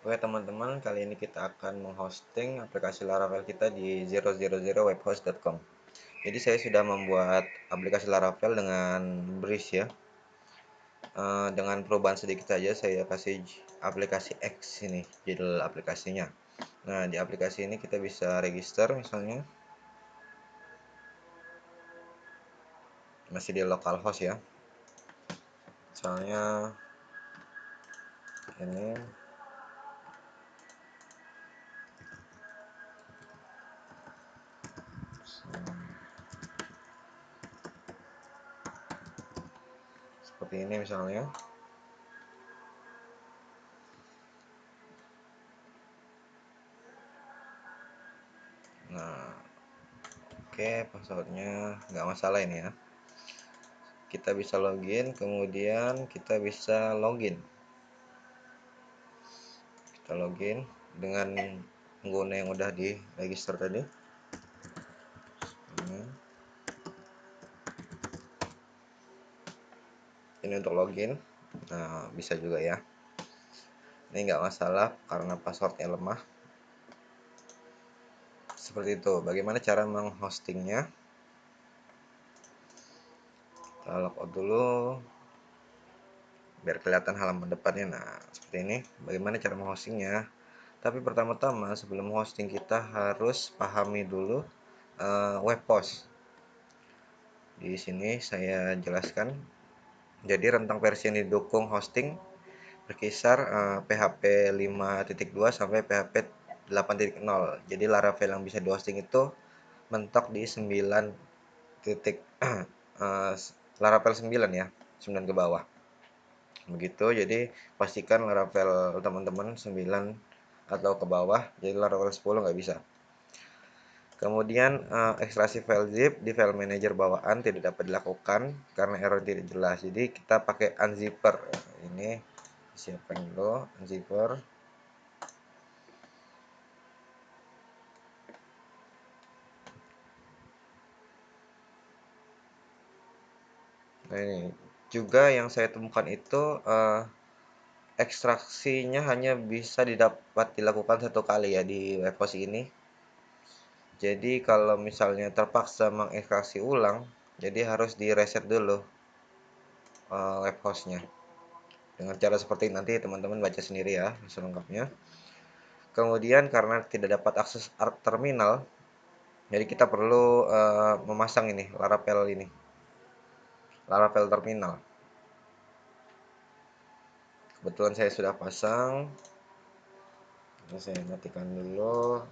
Oke teman-teman, kali ini kita akan menghosting aplikasi Laravel kita di 000webhost.com. Jadi saya sudah membuat aplikasi Laravel dengan Breeze ya. Dengan perubahan sedikit saja, saya kasih aplikasi X ini judul aplikasinya. Nah, di aplikasi ini kita bisa register misalnya, masih di localhost ya. Misalnya ini. Seperti ini misalnya. Nah, oke, passwordnya nggak masalah ini ya. Kita bisa login, kemudian kita bisa login. Kita login dengan pengguna yang udah di register tadi. Ini untuk login. Nah, bisa juga ya. Ini nggak masalah karena passwordnya lemah. Seperti itu. Bagaimana cara menghostingnya? Kita logout dulu biar kelihatan halaman depannya. Nah, seperti ini. Bagaimana cara menghostingnya? Tapi pertama-tama sebelum hosting kita harus pahami dulu web host. Di sini saya jelaskan. Jadi rentang versi yang didukung hosting berkisar PHP 5.2 sampai PHP 8.0. Jadi Laravel yang bisa di-hosting itu mentok di 9 titik Laravel 9 ya, 9 ke bawah. Begitu, jadi pastikan Laravel teman-teman 9 atau ke bawah, jadi Laravel 10 nggak bisa. Kemudian ekstraksi file zip di file manager bawaan tidak dapat dilakukan karena error tidak jelas. Jadi kita pakai unzipper. Ini siapkan dulu unzipper. Nah, ini juga yang saya temukan itu ekstraksinya hanya bisa dapat dilakukan satu kali ya di webhost ini. Jadi kalau misalnya terpaksa mengekstraksi ulang, jadi harus di reset dulu webhostnya. Dengan cara seperti nanti teman-teman baca sendiri ya selengkapnya. Kemudian karena tidak dapat akses terminal, jadi kita perlu memasang ini Laravel terminal. Kebetulan saya sudah pasang. Ini saya matikan dulu.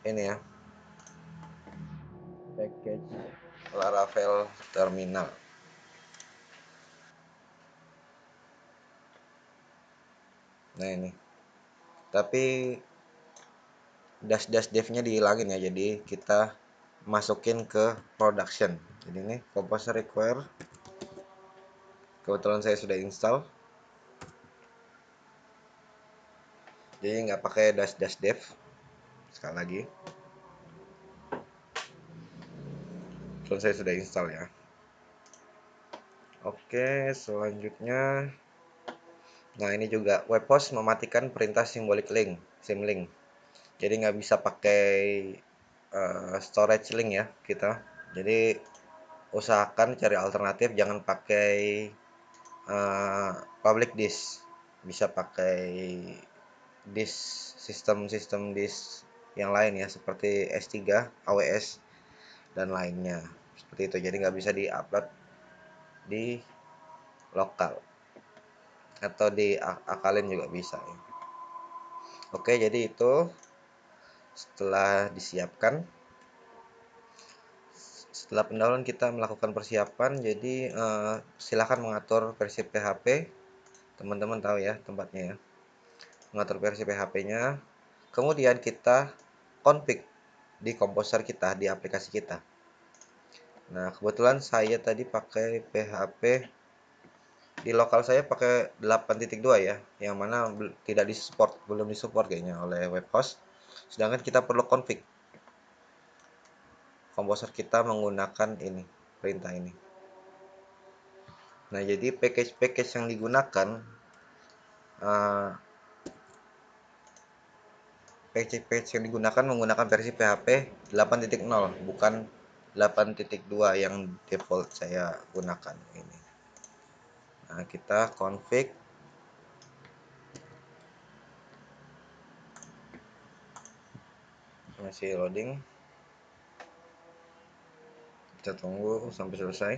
Ini ya, package Laravel terminal. Nah ini, tapi dash devnya dihilangin ya, jadi kita masukin ke production. Jadi ini composer require, kebetulan saya sudah install, jadi nggak pakai dash dev. Sekali lagi, kebetulan saya sudah install ya. Oke, selanjutnya, nah ini juga webhost mematikan perintah symbolic link, symlink. Jadi nggak bisa pakai storage link ya kita. Jadi usahakan cari alternatif, jangan pakai public disk, bisa pakai disk sistem disk yang lain ya, seperti S3, AWS dan lainnya seperti itu. Jadi nggak bisa diupload di lokal atau di akalin juga bisa ya. Oke, jadi itu setelah disiapkan, setelah pendahuluan kita melakukan persiapan. Jadi silakan mengatur versi PHP, teman-teman tahu ya tempatnya ya, mengatur versi PHP-nya. Kemudian kita config di komposer kita, di aplikasi kita. Nah, kebetulan saya tadi pakai PHP di lokal, saya pakai 8.2 ya, yang mana tidak disupport, belum disupport kayaknya oleh webhost. Sedangkan kita perlu config komposer kita menggunakan ini, perintah ini. Nah, jadi package-package yang digunakan uh, patch yang digunakan menggunakan versi PHP 8.0, bukan 8.2 yang default saya gunakan ini. Nah, kita config, masih loading, kita tunggu sampai selesai.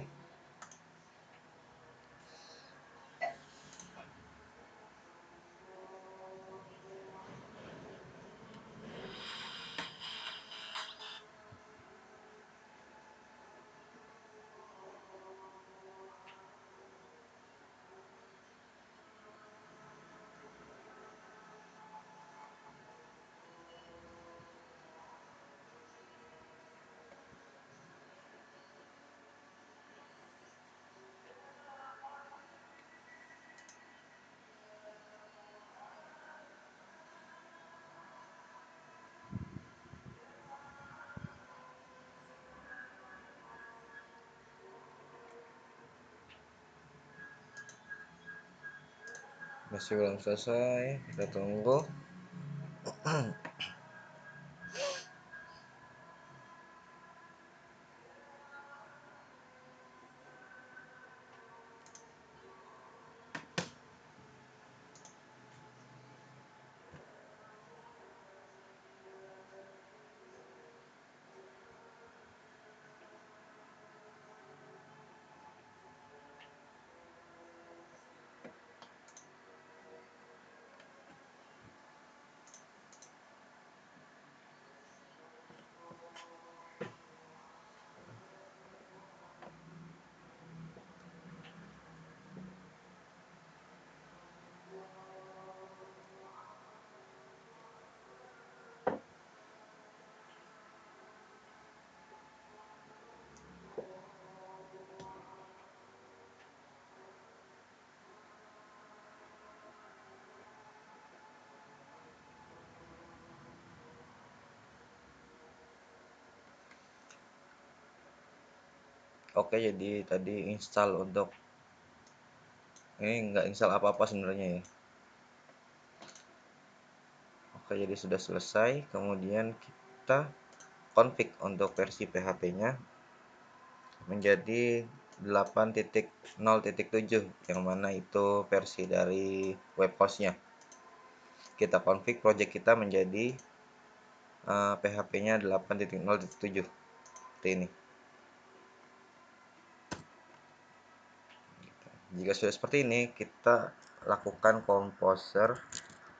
Masih belum selesai, kita tunggu. Oke, jadi tadi install untuk ini nggak install apa-apa sebenarnya ya. Oke, jadi sudah selesai. Kemudian kita config untuk versi PHP-nya menjadi 8.0.7, yang mana itu versi dari web hostnya. Kita config project kita menjadi PHP-nya 8.0.7 seperti ini. Jika sudah seperti ini, kita lakukan composer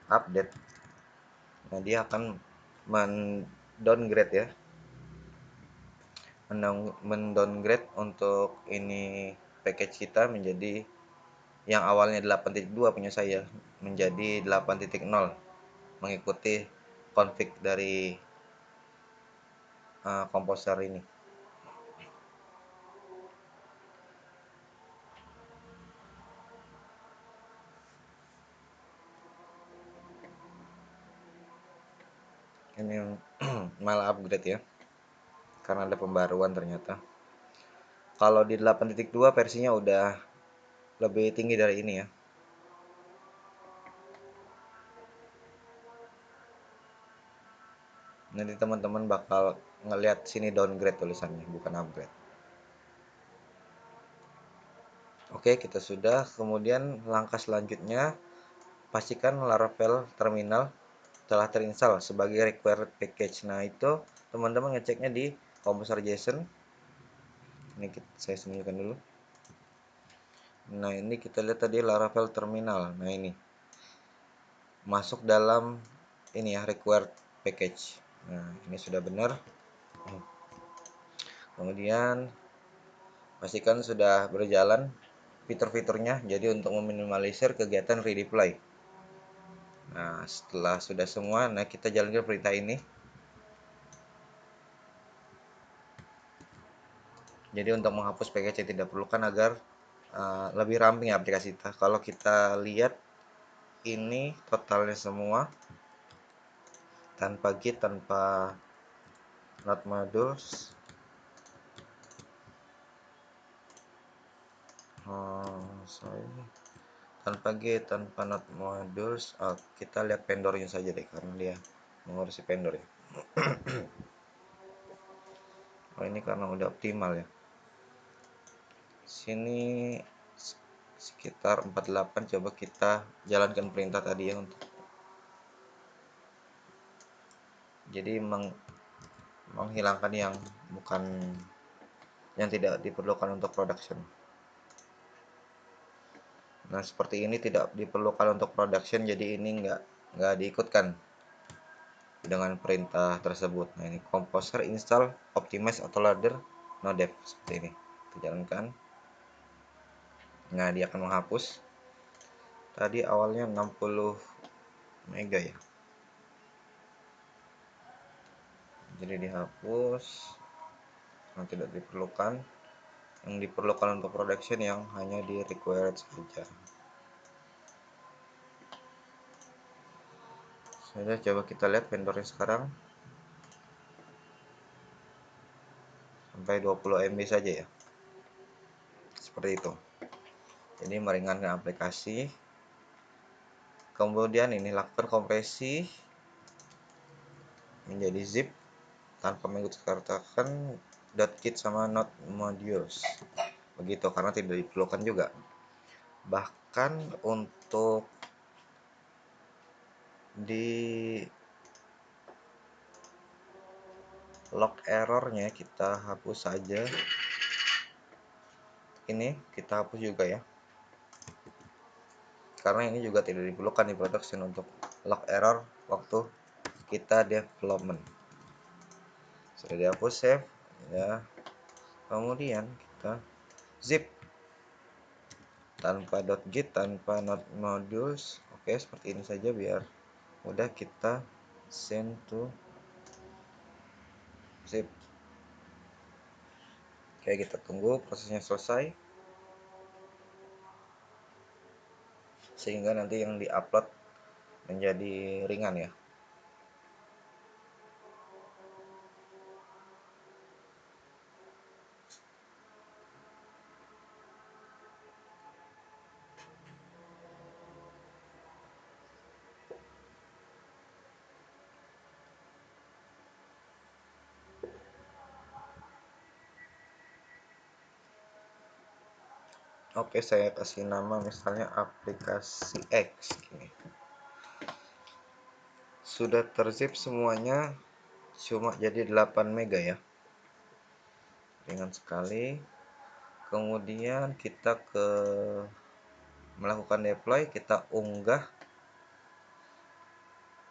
update. Nah, dia akan mendowngrade ya, mendowngrade untuk ini package kita menjadi yang awalnya 8.2 punya saya menjadi 8.0, mengikuti config dari komposer ini. Ini malah upgrade ya, karena ada pembaruan ternyata. Kalau di 8.2 versinya udah lebih tinggi dari ini ya. Nanti teman-teman bakal ngelihat sini downgrade tulisannya, bukan upgrade. Oke, kita sudah. Kemudian langkah selanjutnya, pastikan Laravel terminal telah terinstall sebagai required package. Nah, itu teman-teman ngeceknya di Composer JSON. Ini saya sembunyikan dulu. Nah, ini kita lihat tadi Laravel terminal. Nah, ini masuk dalam ini ya, required package. Nah, ini sudah benar. Kemudian pastikan sudah berjalan fitur-fiturnya, jadi untuk meminimalisir kegiatan redeploy. Nah, setelah sudah semua, nah kita jalankan perintah ini. Jadi untuk menghapus package yang tidak perlukan agar lebih ramping aplikasi kita. Kalau kita lihat ini totalnya semua tanpa git, tanpa not modules, sorry, tanpa git, tanpa not modules. Kita lihat vendornya saja deh, karena dia mengurusi vendor ya. Oh, ini karena udah optimal ya. Sini sekitar 48. Coba kita jalankan perintah tadi ya, untuk jadi menghilangkan yang tidak diperlukan untuk production. Nah, seperti ini tidak diperlukan untuk production, jadi ini nggak diikutkan dengan perintah tersebut. Nah, ini composer install optimize autoloader no dev, seperti ini kita jalankan. Nah, dia akan menghapus. Tadi awalnya 60 mega ya, jadi dihapus. Nah, tidak diperlukan. Yang diperlukan untuk production yang hanya di required saja. Sudah, coba kita lihat vendornya sekarang. Sampai 20 MB saja ya, seperti itu. Jadi meringankan aplikasi. Kemudian ini lakukan kompresi menjadi zip tanpa menggunakan .git sama not modules. Begitu, karena tidak diperlukan juga. Bahkan untuk di log errornya kita hapus saja. Ini kita hapus juga ya, karena ini juga tidak diperlukan di production untuk log error waktu kita development. Sudah dihapus, save ya. Kemudian kita zip tanpa .git, tanpa not modules. Oke, seperti ini saja biar mudah. Kita send to zip. Oke, kita tunggu prosesnya selesai, sehingga nanti yang diupload menjadi ringan ya. Oke, saya kasih nama misalnya aplikasi X. Gini. Sudah terzip semuanya, cuma jadi 8 mega ya, ringan sekali. Kemudian kita melakukan deploy, kita unggah.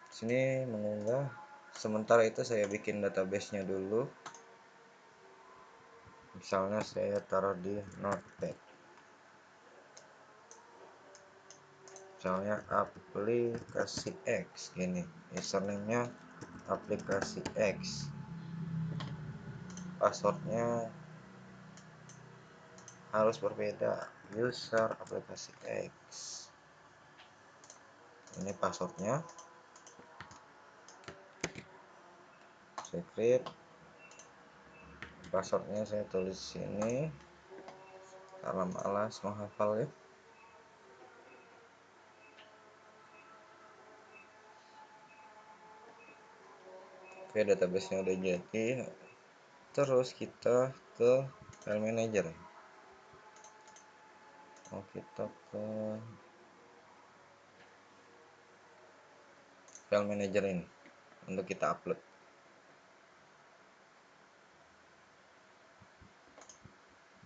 Sini mengunggah. Sementara itu saya bikin database-nya dulu. Misalnya saya taruh di Notepad. Misalnya aplikasi X, gini. Username-nya aplikasi X. Passwordnya harus berbeda, user aplikasi X. Ini passwordnya, secret. Passwordnya saya tulis sini karena malas menghafal ya. Oke, database-nya udah jadi. Terus kita ke file manager. Kita ke file manager ini untuk kita upload.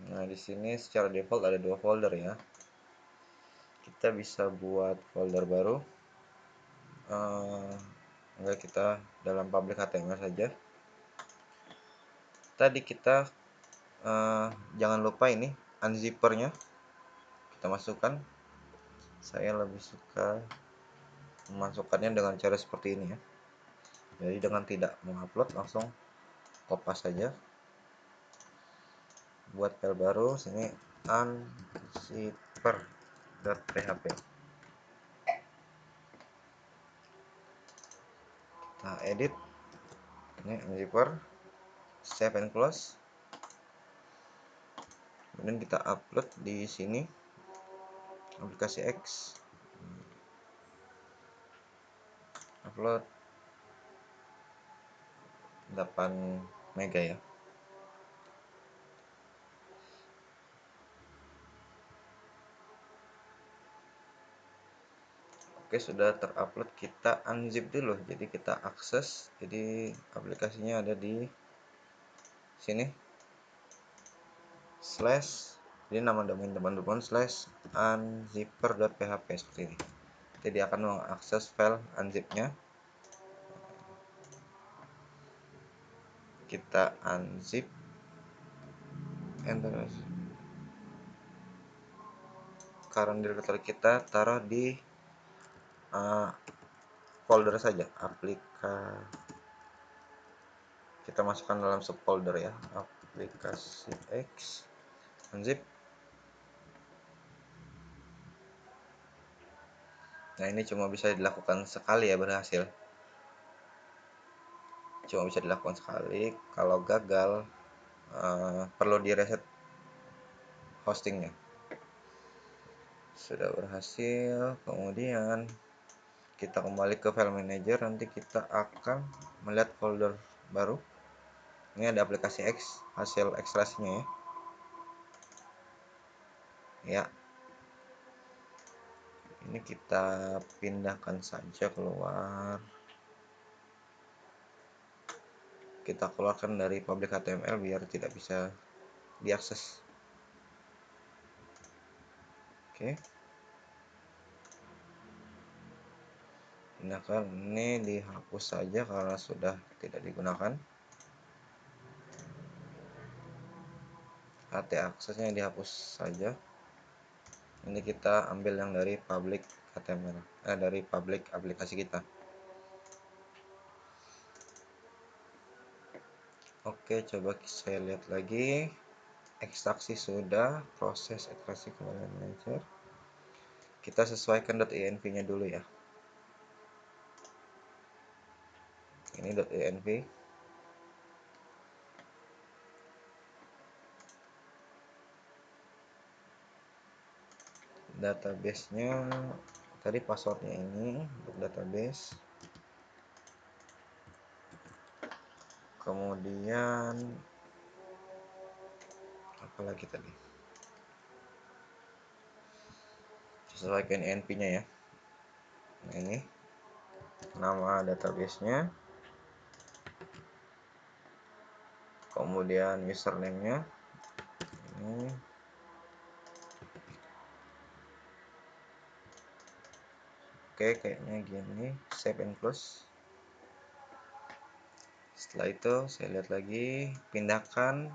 Nah, di sini secara default ada 2 folder ya. Kita bisa buat folder baru. Enggak, kita dalam public HTML saja. Tadi kita jangan lupa ini unzippernya kita masukkan. Saya lebih suka memasukkannya dengan cara seperti ini ya. Jadi dengan tidak mengupload, langsung kopas saja. Buat file baru, sini unzipper.php. Kita edit. Ini unzipper, save and close. Kemudian kita upload di sini. aplikasi X, upload 8 mega ya. Oke, sudah terupload, kita unzip dulu. Jadi kita akses, jadi aplikasinya ada di sini, slash, jadi nama domain teman-teman slash unzipper.php seperti ini. Jadi akan mengakses file unzipnya. Kita unzip, enter. Current directory kita taruh di folder saja, kita masukkan dalam subfolder ya, aplikasi X, unzip. Nah, ini cuma bisa dilakukan sekali ya, berhasil. Cuma bisa dilakukan sekali. Kalau gagal, perlu di reset hostingnya. Sudah berhasil. Kemudian kita kembali ke file manager. Nanti kita akan melihat folder baru. Ini ada aplikasi X, hasil ekstrasinya ya. Ya, ini kita pindahkan saja keluar. Kita keluarkan dari public HTML biar tidak bisa diakses. Oke. Pindahkan, ini dihapus saja karena sudah tidak digunakan. HT aksesnya dihapus saja. Ini kita ambil yang dari public HTML, dari public aplikasi kita. Oke, coba saya lihat lagi. Ekstraksi sudah, proses ekstraksi kembali manager. Kita sesuaikan .env-nya dulu ya. Ini .env. Database-nya tadi passwordnya ini untuk database. Kemudian apalagi tadi, sesuaikan env-nya ya. Nah, ini nama database-nya, kemudian username-nya ini. Oke, kayaknya gini, save and close. Setelah itu saya lihat lagi, pindahkan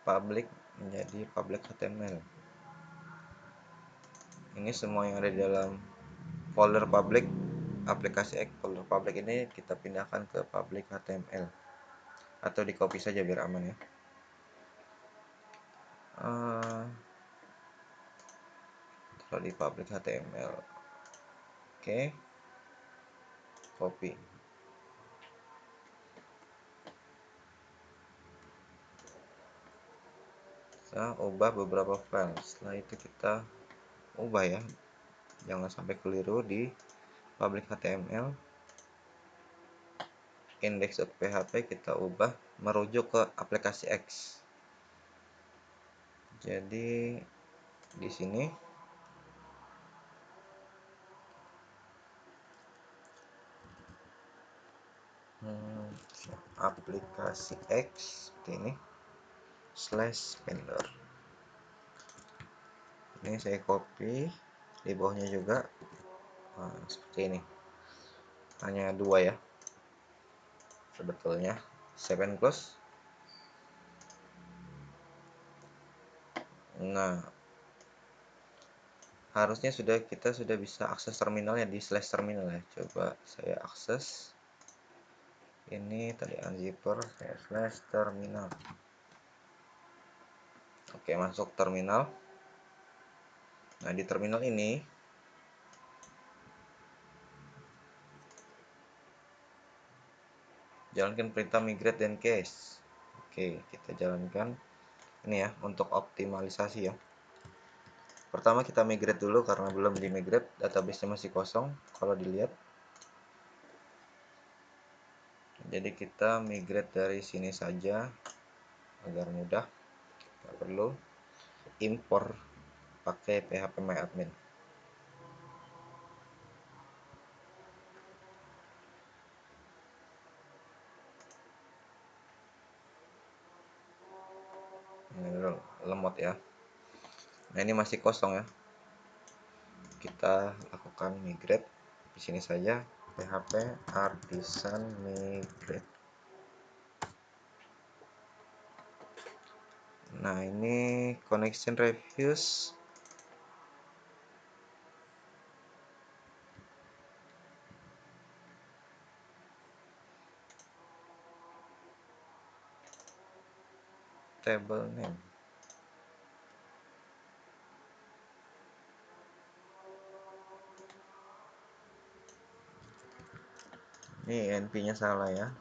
public menjadi public HTML. Ini semua yang ada di dalam folder public aplikasi X, folder public ini kita pindahkan ke public HTML, atau di copy saja biar aman ya. Taruh di public HTML. Oke, copy. Kita ubah beberapa file. Setelah itu kita ubah ya, jangan sampai keliru. Di public HTML index.php kita ubah merujuk ke aplikasi X. Jadi di sini aplikasi X seperti ini /vendor. Ini saya copy, di bawahnya juga seperti ini, hanya dua ya sebetulnya. Save and close. Nah, harusnya kita sudah bisa akses terminalnya di /terminal ya. Coba saya akses. Ini tadi unzipper /terminal. Oke, masuk terminal. Nah, di terminal ini jalankan perintah migrate dan cache. Oke, kita jalankan ini ya untuk optimalisasi ya. Pertama kita migrate dulu karena belum di migrate, database-nya masih kosong kalau dilihat. Jadi kita migrate dari sini saja agar mudah, nggak perlu impor pakai phpMyAdmin. Ini dulu lemot ya. Nah ini masih kosong ya. Kita lakukan migrate di sini saja, php artisan migrate. Nah ini connection reviews. Table name. Ini INP-nya salah ya.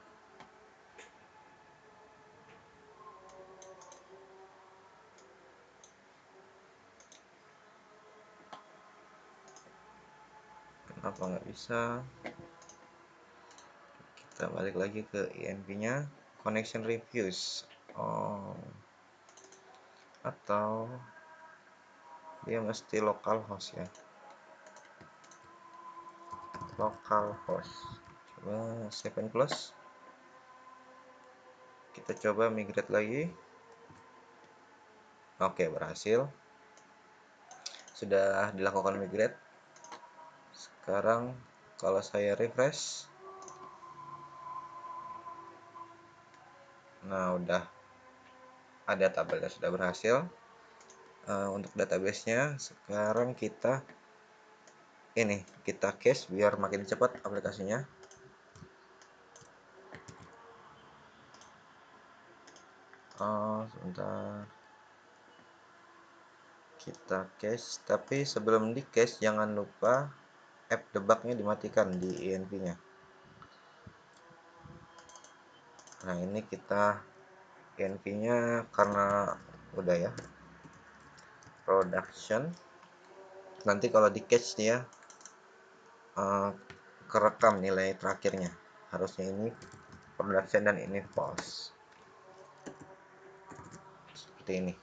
Kenapa nggak bisa? Kita balik lagi ke INP-nya, connection reviews. Oh, atau dia mesti localhost ya. Localhost. Coba save and close. Kita coba migrate lagi. Oke, berhasil. Sudah dilakukan migrate. Sekarang kalau saya refresh, nah udah ada tabelnya, sudah berhasil. Untuk database-nya sekarang kita cache biar makin cepat aplikasinya. Sebentar, kita cache, tapi sebelum di cache jangan lupa app debug-nya dimatikan di INP-nya. Nah ini kita INP-nya karena udah ya production, nanti kalau di cache dia kerekam nilai terakhirnya, harusnya ini production dan ini false, seperti ini.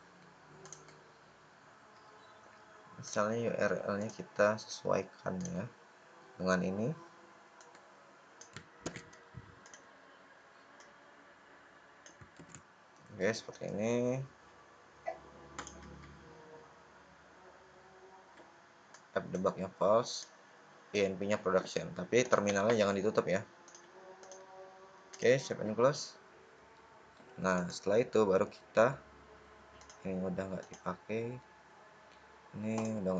Misalnya URL-nya kita sesuaikan ya dengan ini. Oke, seperti ini. App debug-nya false, INP-nya production, tapi terminalnya jangan ditutup ya. Oke, save and close. Nah setelah itu baru kita, ini udah nggak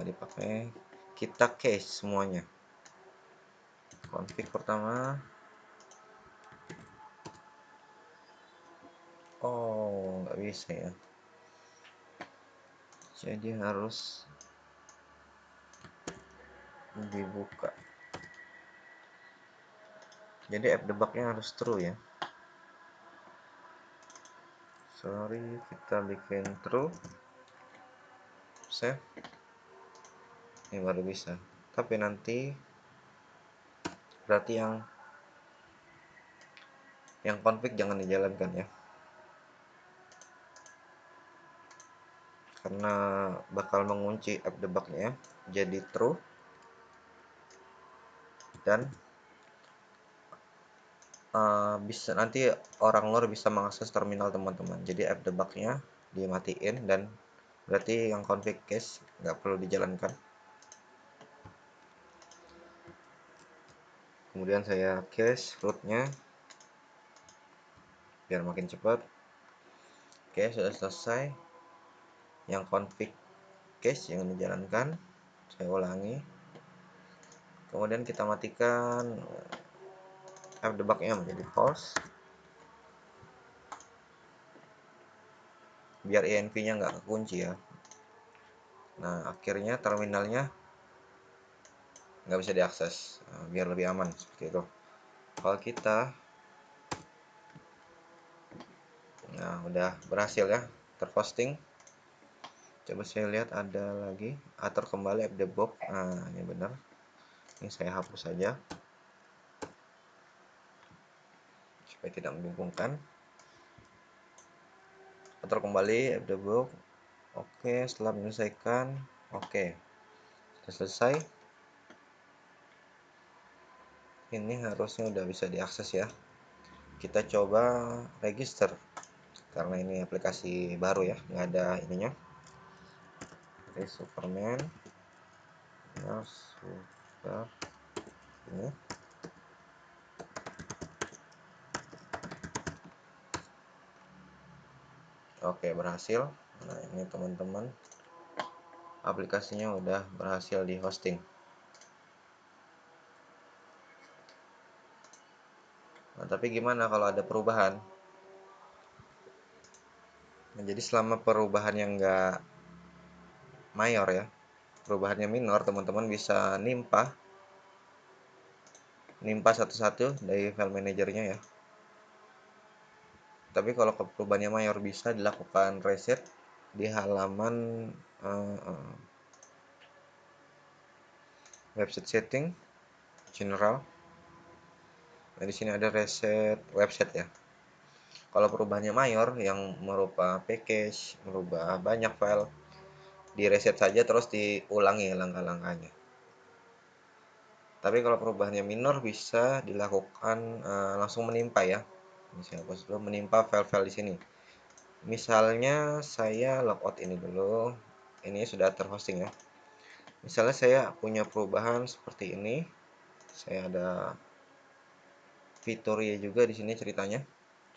dipakai, kita cache semuanya. Config pertama, oh nggak bisa ya, jadi harus dibuka. Jadi app debug-nya harus true ya. Sorry, kita bikin true, save. Ini baru bisa, tapi nanti berarti yang config jangan dijalankan ya, karena bakal mengunci app debug-nya jadi true, dan bisa nanti orang luar bisa mengakses terminal teman-teman. Jadi app debug-nya dimatiin, dan berarti yang config cache nggak perlu dijalankan. Kemudian saya cache root-nya biar makin cepat. Oke, sudah selesai. Yang config cache yang dijalankan, saya ulangi. Kemudian kita matikan app debug-nya menjadi false, biar INP-nya nggak kekunci ya. Nah akhirnya terminalnya nggak bisa diakses, biar lebih aman seperti itu. Kalau kita, nah udah berhasil ya terposting. Coba saya lihat ada lagi, atur kembali FDBox. Nah, ini benar. Ini saya hapus saja supaya tidak membingungkan. Atur kembali FDBox. Oke, setelah menyelesaikan, oke, sudah selesai. Ini harusnya udah bisa diakses ya. Kita coba register karena ini aplikasi baru ya, nggak ada ininya. Oke, Superman. Nah, super ini. Oke, berhasil. Nah, ini teman-teman, aplikasinya udah berhasil di hosting. Nah, tapi gimana kalau ada perubahan? Nah, jadi selama perubahan yang nggak mayor ya, perubahannya minor, teman-teman bisa nimpa satu-satu dari file manajernya ya. Tapi kalau perubahannya mayor bisa dilakukan reset di halaman website setting general. Nah, di sini ada reset website ya. Kalau perubahannya mayor yang merubah package, merubah banyak file, di reset saja terus diulangi langkah-langkahnya. Tapi kalau perubahannya minor bisa dilakukan langsung menimpa ya. Ini saya hapus dulu, menimpa file-file di sini. Misalnya saya logout ini dulu. Ini sudah terhosting ya. Misalnya saya punya perubahan seperti ini. Saya ada fitur ya juga di sini ceritanya.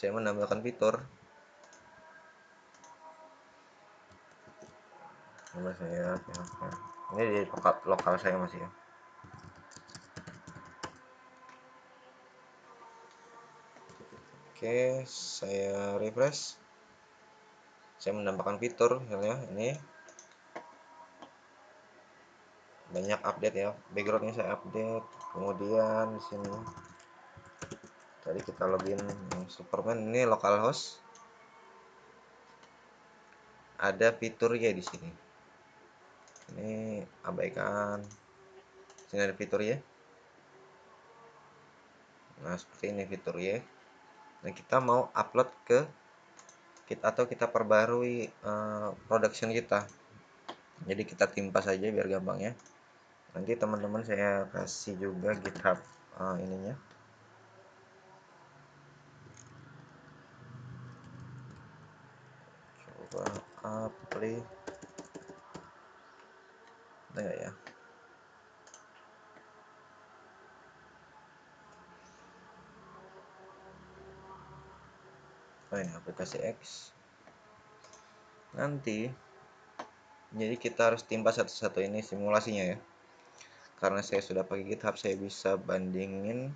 Saya menambahkan fitur. Coba saya ini di lokal saya masih ya. Oke, saya refresh. Saya menambahkan fitur misalnya ini banyak update ya, backgroundnya saya update. Kemudian di sini tadi kita login Superman, ini localhost, ada fitur ya di sini. Ini abaikan, sini ada fitur ya. Nah, seperti ini fitur ya. Nah, kita mau upload ke atau kita perbarui production kita. Jadi kita timpa saja biar gampang ya. Nanti teman-teman saya kasih juga GitHub ininya. Coba apply. Ada ya? Oh, ini aplikasi X. Nanti jadi kita harus timpa satu-satu ini simulasinya ya. Karena saya sudah pakai GitHub, saya bisa bandingin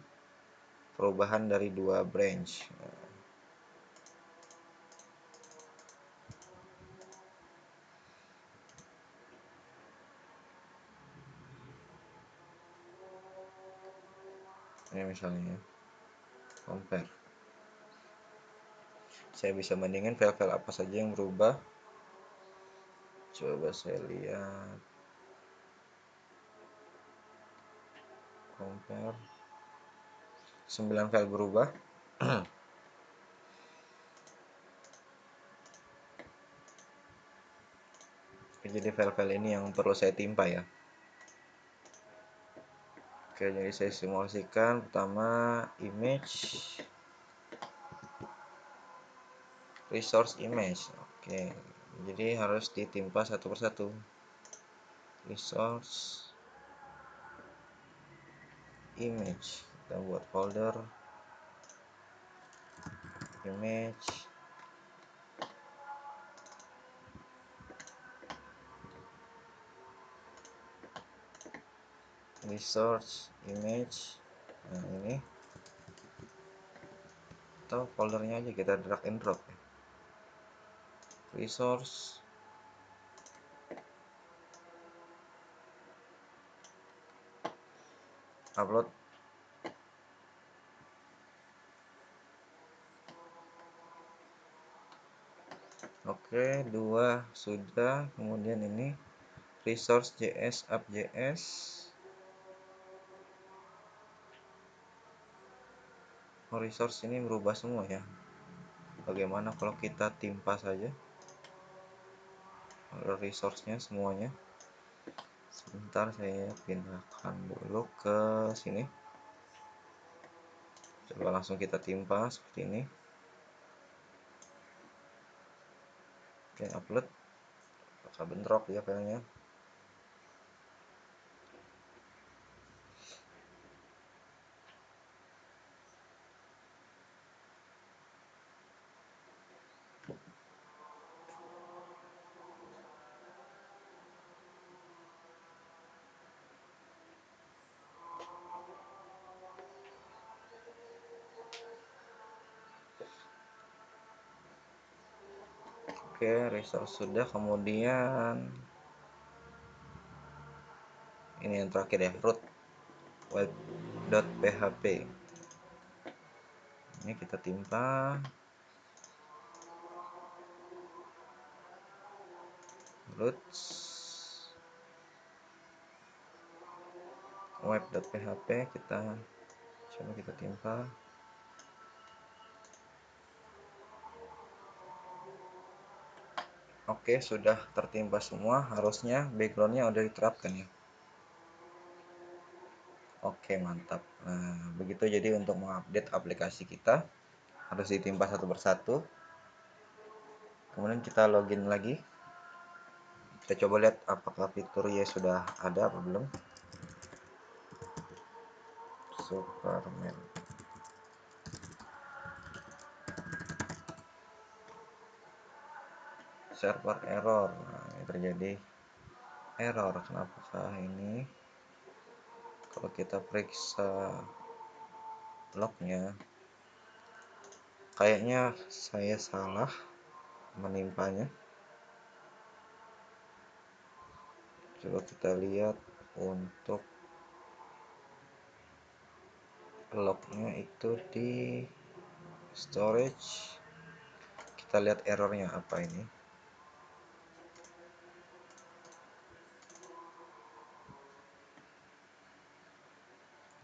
perubahan dari dua branch. Ini misalnya compare. Saya bisa bandingin file-file apa saja yang berubah. Coba saya lihat. Compare. 9 file berubah. Jadi file-file ini yang perlu saya timpa ya. Oke, jadi saya simulasikan. Pertama, image, resource image. Oke, jadi harus ditimpa satu persatu. Resource image, kita buat folder image, resource image. Nah, ini atau foldernya aja kita drag and drop ya. Resource upload. Oke, Oke, 2 sudah. Kemudian ini resource JS app.js. Resource ini berubah semua ya. Bagaimana kalau kita timpa saja resource-nya semuanya? Sebentar, saya pindahkan dulu ke sini. Coba langsung kita timpa seperti ini. Oke, upload. Apakah bentrok ya filenya? Oke, resource sudah. Kemudian ini yang terakhir ya, root web.php. Ini kita timpa roots web.php, kita coba kita timpa. Oke, sudah tertimpa semua. Harusnya backgroundnya udah diterapkan ya. Oke, mantap. Nah, begitu jadi untuk mengupdate aplikasi kita harus ditimpa satu persatu. Kemudian kita login lagi. Kita coba lihat apakah fitur ya sudah ada apa belum. Superman. Server error. Nah, ini terjadi error. Kenapakah ini? Kalau kita periksa lognya, kayaknya saya salah menimpanya. Coba kita lihat untuk lognya itu di storage. Kita lihat errornya apa ini.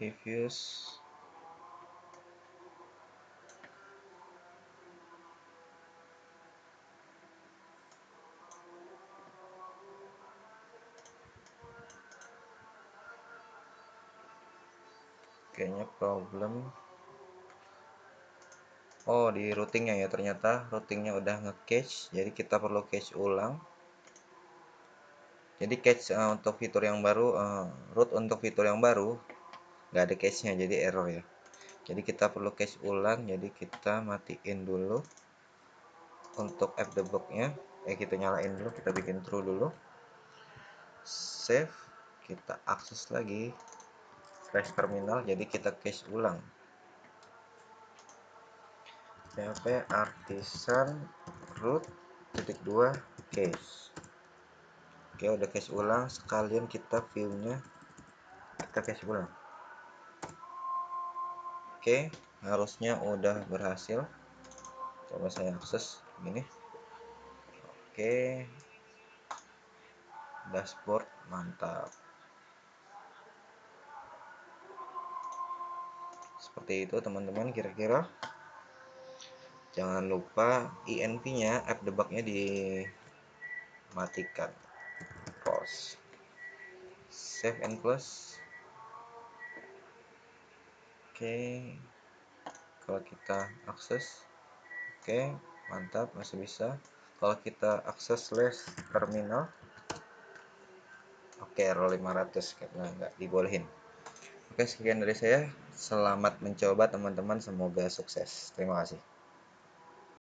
Reviews. Kayaknya problem. Oh, di routingnya ya, ternyata routingnya udah nge-cache, jadi kita perlu cache ulang. Jadi cache untuk fitur yang baru, root untuk fitur yang baru nggak ada cache-nya, jadi error ya. Jadi kita perlu cache ulang, jadi kita matiin dulu untuk app debug-nya. Kita nyalain dulu, kita bikin true dulu. Save, kita akses lagi flash terminal, jadi kita cache ulang. php artisan root .2 cache. Oke, udah cache ulang, sekalian kita view-nya kita cache ulang. Oke, harusnya udah berhasil. Coba saya akses gini. Oke, dashboard mantap. Seperti itu teman-teman, kira-kira. Jangan lupa INV-nya, app debug-nya dimatikan. Pause. Save and close. Oke, kalau kita akses, oke, mantap, masih bisa. Kalau kita akses slash terminal, oke, error 500 karena nggak dibolehin. Oke, sekian dari saya. Selamat mencoba teman-teman, semoga sukses. Terima kasih.